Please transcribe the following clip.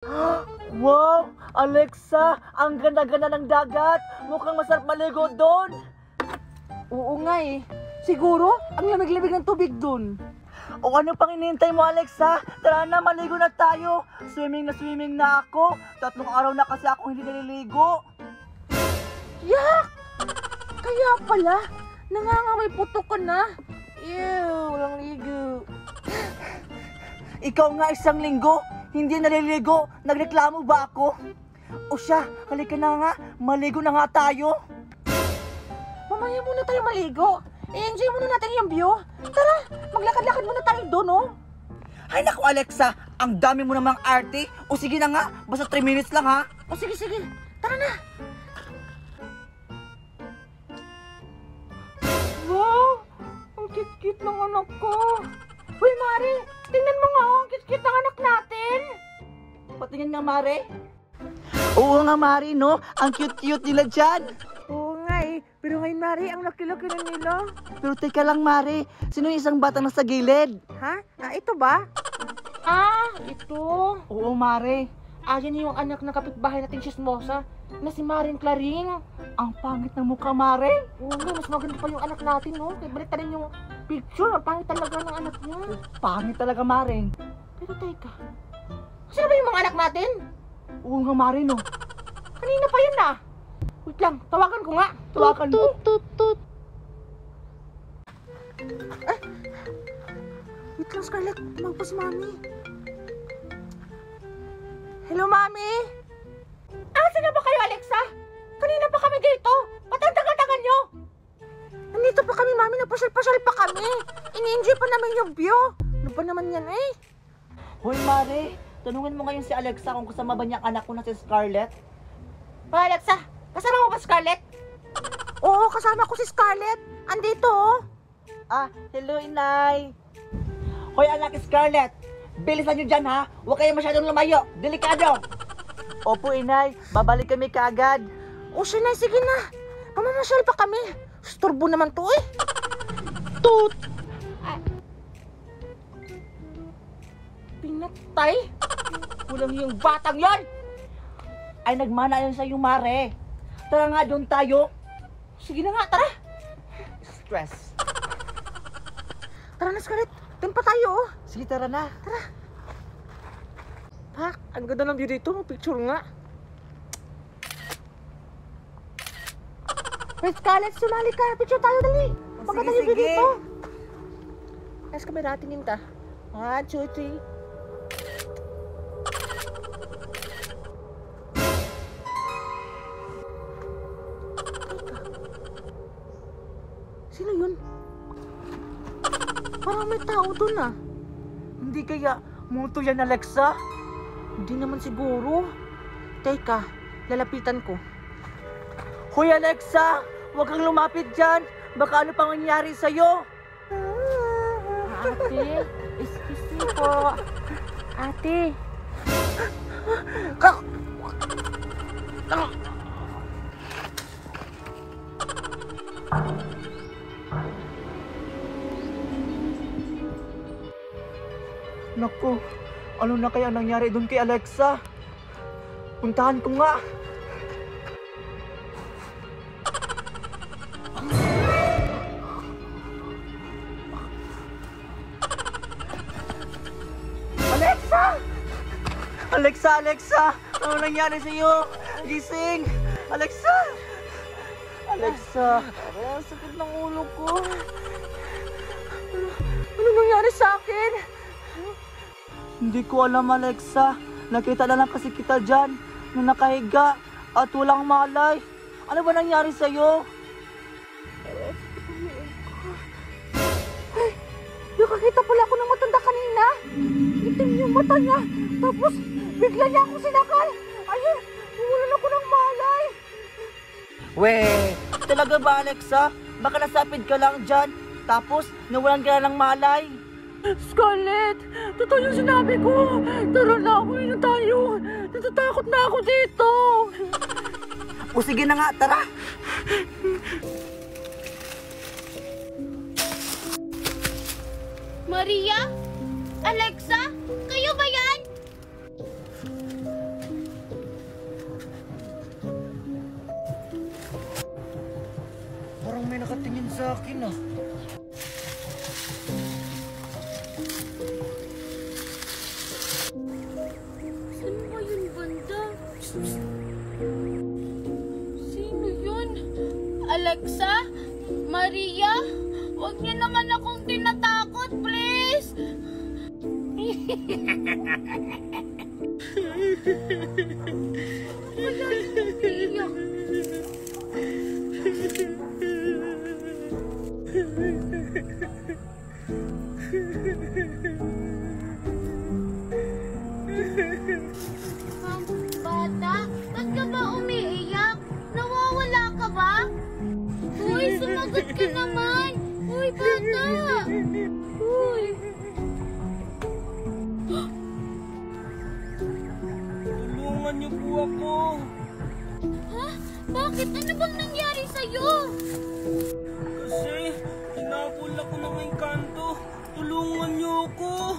Wow! Alexa, ang ganda-ganda ng dagat. Mukhang masarap maligo doon. Oo nga eh. Siguro, ang lamig-lamig ng tubig dun. O ano pang inihintay mo, Alexa? Tara na, maligo na tayo. Swimming na ako. 3 araw na kasi ako hindi naliligo. Yak! Kaya pala, nangangamay putok ka na. Ew, walang ligo. Ikaw nga 1 linggo, hindi naliligo. Nagreklamo ba ako? O siya, halika na nga. Maligo na nga tayo. Mamaya muna tayo maligo. I-enjoy muna natin yung view. Tara, maglakad-lakad muna tayo doon, oh. Ay naku, Alexa, ang dami mo namang arte. O sige na nga, basta 3 minutes lang ha. O sige, sige. Tara na. Wow! Ang cute-cute ng anak ko. Uy, Mari, tingnan mo nga, ang cute-cute ng anak natin. Patingin nga, Mare. Oo nga, Mare, no? Ang cute-cute nila dyan. Oo nga eh. Pero ngayon, Mari, ang laki-laki na nila. Pero teka lang, Mare. Sino yung isang bata na sa gilid? Ha? Ito ba? Ito. Oo, Mare. Yan yung anak ng kapitbahay nating Chismosa na si Maring Claring. Ang pangit ng mukha, Mare. Oo nga, mas maganda pa yung anak natin, no? Kaya balik rin yung picture. Ang pangit talaga ng anak niya. Pangit talaga, Mare. Pero teka, sino ba yung mga anak natin? Oo nga, Mare, no? Kanina pa yun ah. Wait lang, tawagan ko nga. Tawagan mo. Tut. Wait lang, Scarlett. Tumawag pa si Mami. Hello, Mami? Saan na ba kayo, Alexa? Kanina pa kami dito. Ba't ang tagal-tagal nyo? Nandito pa kami, Mami. Nagpasyal-pasyal pa kami. Ini-enjoy pa namin yung view. Ano ba naman yan eh? Hoy, Mare. Tanungin mo ngayon si Alexa kung kasama ba niyang anak ko na si Scarlett. Alexa, kasama mo ba Scarlett? Oo, kasama ko si Scarlett. Andito oh. Hello, Inay. Hoy, anak Scarlett. Bilisan niyo dyan, ha? Huwag kayo masyadong lumayo. Delikado. Opo, Inay. Babalik kami kaagad. O siya na, sige na. Mamamasyal pa kami. Storbo naman to eh. Tut! Pinatay? Walang yung batang yon. Ay, nagmana yun sa'yo, Mare. Tara nga, doon tayo. Sige na nga, tara. Stress. Tara na, Scarlett. Doon pa tayo oh. Sige, tara na. Tara. Pak, ang ganda ng view dito. Picture nga. Wait, Scarlett, sumali ka. Picture tayo, dali. Maganda yung view dito. Ayos kami natin ta. 1, 2, 3. Sino yun? Parang may tao dun ah. Hindi kaya multo yan, Alexa? Hindi naman siguro. Teka, lalapitan ko. Hoy, Alexa! Huwag kang lumapit dyan. Baka ano pang nangyari sa'yo? Ate, excuse me po. Ate. Naku, ano na kaya nangyari doon kay Alexa? Puntahan ko nga. Alexa! Alexa! Ano nangyari sa'yo? Gising! Alexa! Ang sakit ng ulo ko. Ano nangyari sa akin? Hindi ko alam, Alexa. Nakita na lang kasi kita dyan na nakahiga at walang malay. Ano ba nangyari sa'yo? Nakakita pala ako ng matanda kanina. Itim yung mata niya. Tapos, bigla niya akong sinakal. Ayun, nawalan ako ng malay. Weh, talaga ba, Alexa? Baka nasapid ka lang dyan, tapos nawalan ka na ng malay. Scarlett, totoo yung sinabi ko. Tara na, uwi na tayo. Natatakot na ako dito. O sige na nga, tara. Maria? Alexa? Kayo ba yan? sa akin ah. Saan ba yun, banda? Sino yun? Alexa? Maria? Huwag niyo naman akong tinatakot, please! Wala yung iiyak. Bata, ba't ka ba umiiyak? Nawawala ka ba? Uy, sumagot ka naman! Uy, bata! Uy! Tulungan niyo po ako. Ha? Bakit? Ano bang nangyari sa'yo? Kasi, hinabol ako ng engkanto. Tulungan niyo ako.